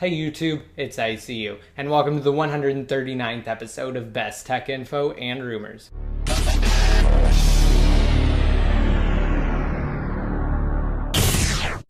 Hey YouTube, it's ICU, and welcome to the 139th episode of Best Tech Info and Rumors.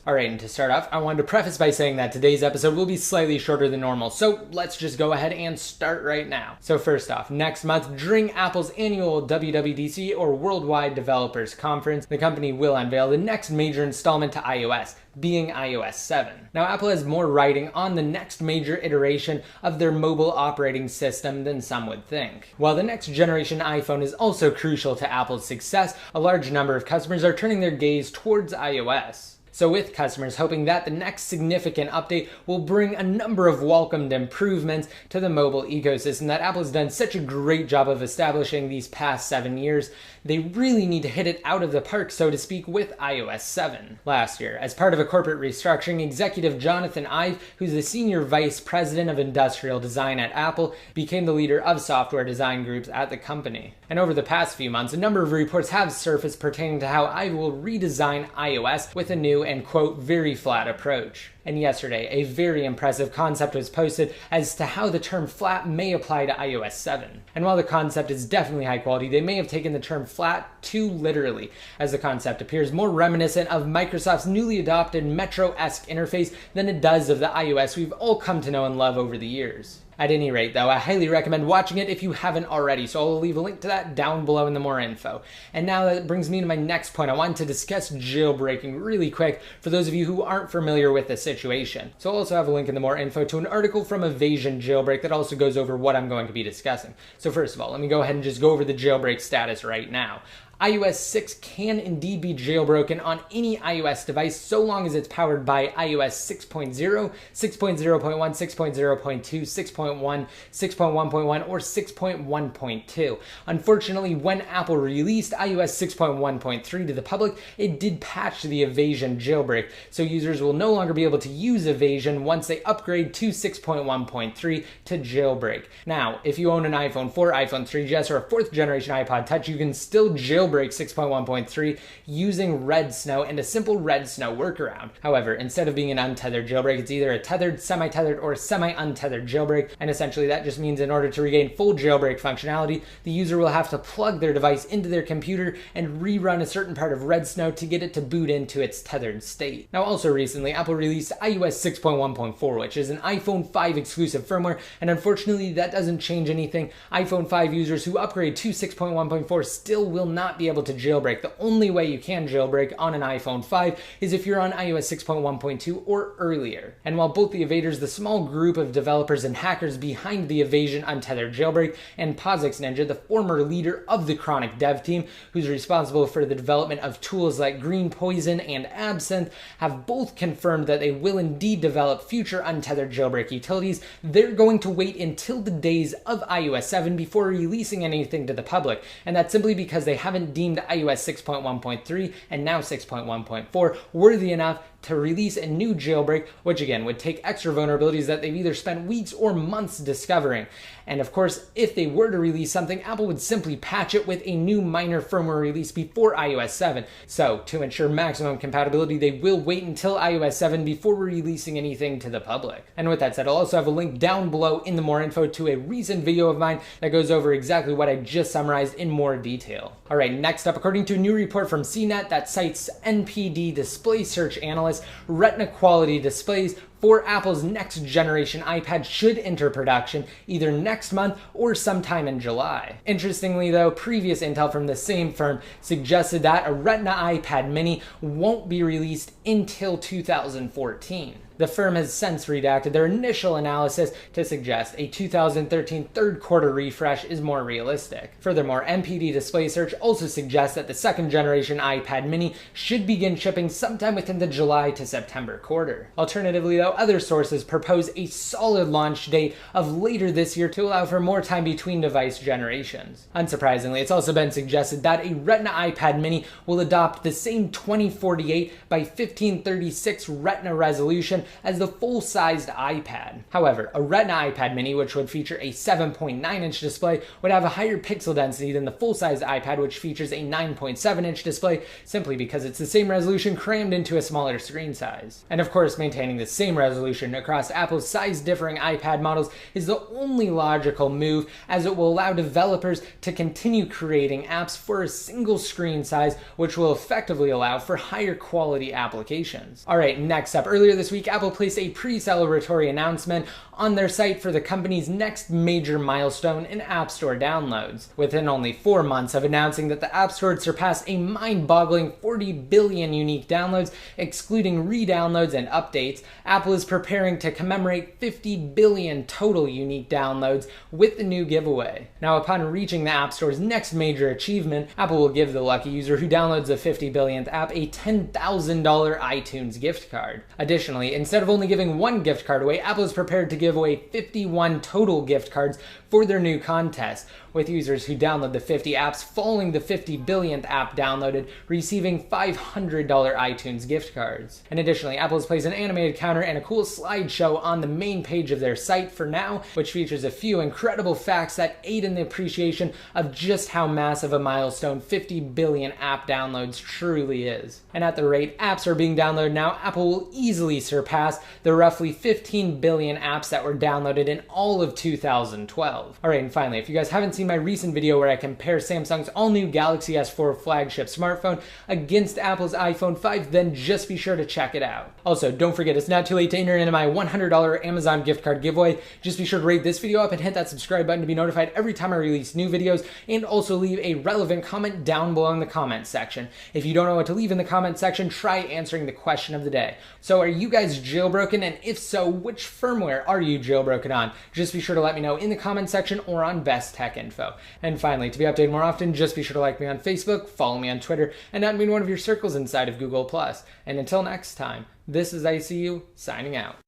Alright, and to start off, I wanted to preface by saying that today's episode will be slightly shorter than normal, so let's just go ahead and start right now. So first off, next month, during Apple's annual WWDC, or Worldwide Developers Conference, the company will unveil the next major installment to iOS, being iOS 7. Now, Apple has more riding on the next major iteration of their mobile operating system than some would think. While the next generation iPhone is also crucial to Apple's success, a large number of customers are turning their gaze towards iOS. So with customers hoping that the next significant update will bring a number of welcomed improvements to the mobile ecosystem that Apple has done such a great job of establishing these past 7 years, they really need to hit it out of the park, so to speak, with iOS 7. Last year, as part of a corporate restructuring, executive Jonathan Ive, who's the senior vice president of industrial design at Apple, became the leader of software design groups at the company. And over the past few months, a number of reports have surfaced pertaining to how Ive will redesign iOS with a new and, quote, very flat approach. And yesterday, a very impressive concept was posted as to how the term flat may apply to iOS 7. And while the concept is definitely high quality, they may have taken the term flat too literally, as the concept appears more reminiscent of Microsoft's newly adopted Metro-esque interface than it does of the iOS we've all come to know and love over the years. At any rate, though, I highly recommend watching it if you haven't already, so I'll leave a link to that down below in the more info. And now that brings me to my next point. I wanted to discuss jailbreaking really quick for those of you who aren't familiar with the situation. So I'll also have a link in the more info to an article from Evasion Jailbreak that also goes over what I'm going to be discussing. So first of all, let me go ahead and just go over the jailbreak status right now. iOS 6 can indeed be jailbroken on any iOS device so long as it's powered by iOS 6.0, 6.0.1, 6.0.2, 6.1, 6.1.1, or 6.1.2. Unfortunately, when Apple released iOS 6.1.3 to the public, it did patch the Evasion jailbreak, so users will no longer be able to use Evasion once they upgrade to 6.1.3 to jailbreak. Now, if you own an iPhone 4, iPhone 3GS, or a 4th generation iPod Touch, you can still jailbreak 6.1.3 using Red Snow and a simple Red Snow workaround. However, instead of being an untethered jailbreak, it's either a tethered, semi-tethered, or semi-untethered jailbreak, and essentially that just means in order to regain full jailbreak functionality, the user will have to plug their device into their computer and rerun a certain part of Red Snow to get it to boot into its tethered state. Now, also recently, Apple released iOS 6.1.4, which is an iPhone 5 exclusive firmware, and unfortunately that doesn't change anything. iPhone 5 users who upgrade to 6.1.4 still will not be able to jailbreak. The only way you can jailbreak on an iPhone 5 is if you're on iOS 6.1.2 or earlier. And while both the Evaders, the small group of developers and hackers behind the Evasion Untethered jailbreak, and POSIX Ninja, the former leader of the Chronic dev team, who's responsible for the development of tools like Green Poison and Absinthe, have both confirmed that they will indeed develop future untethered jailbreak utilities, they're going to wait until the days of iOS 7 before releasing anything to the public. And that's simply because they haven't deemed iOS 6.1.3 and now 6.1.4 worthy enough to release a new jailbreak, which again would take extra vulnerabilities that they've either spent weeks or months discovering. And of course, if they were to release something, Apple would simply patch it with a new minor firmware release before iOS 7. So to ensure maximum compatibility, they will wait until iOS 7 before releasing anything to the public. And with that said, I'll also have a link down below in the more info to a recent video of mine that goes over exactly what I just summarized in more detail. Alright, next up, according to a new report from CNET that cites NPD display search analyst, Retina quality displays for Apple's next generation iPad should enter production either next month or sometime in July. Interestingly though, previous intel from the same firm suggested that a Retina iPad mini won't be released until 2014. The firm has since redacted their initial analysis to suggest a 2013 third quarter refresh is more realistic. Furthermore, NPD Display Search also suggests that the second generation iPad mini should begin shipping sometime within the July to September quarter. Alternatively though, other sources propose a solid launch date of later this year to allow for more time between device generations. Unsurprisingly, it's also been suggested that a Retina iPad mini will adopt the same 2048 by 1536 Retina resolution as the full-sized iPad. However, a Retina iPad mini, which would feature a 7.9-inch display, would have a higher pixel density than the full-size iPad, which features a 9.7-inch display, simply because it's the same resolution crammed into a smaller screen size. And of course, maintaining the same resolution across Apple's size-differing iPad models is the only logical move, as it will allow developers to continue creating apps for a single screen size, which will effectively allow for higher quality applications. Alright, next up, earlier this week, Apple placed a pre-celebratory announcement on their site for the company's next major milestone in App Store downloads. Within only 4 months of announcing that the App Store had surpassed a mind-boggling 40 billion unique downloads, excluding re-downloads and updates, Apple is preparing to commemorate 50 billion total unique downloads with the new giveaway. Now, upon reaching the App Store's next major achievement, Apple will give the lucky user who downloads the 50 billionth app a $10,000 iTunes gift card. Additionally, instead of only giving one gift card away, Apple is prepared to give away 51 total gift cards for their new contest, with users who download the 50 apps following the 50 billionth app downloaded receiving $500 iTunes gift cards. And additionally, Apple has placed an animated counter and a cool slideshow on the main page of their site for now, which features a few incredible facts that aid in the appreciation of just how massive a milestone 50 billion app downloads truly is. And at the rate apps are being downloaded now, Apple will easily surpass the roughly 15 billion apps that were downloaded in all of 2012. Alright, and finally, if you guys haven't seen my recent video where I compare Samsung's all-new Galaxy S4 flagship smartphone against Apple's iPhone 5, then just be sure to check it out. Also, don't forget, it's not too late to enter into my $100 Amazon gift card giveaway. Just be sure to rate this video up and hit that subscribe button to be notified every time I release new videos, and also leave a relevant comment down below in the comment section. If you don't know what to leave in the comment section, try answering the question of the day. So are you guys jailbroken, and if so, which firmware are you jailbroken on? Just be sure to let me know in the comment section or on Best Tech Info. And finally, to be updated more often, just be sure to like me on Facebook, follow me on Twitter, and add me in one of your circles inside of Google+. And until next time, this is ICU signing out.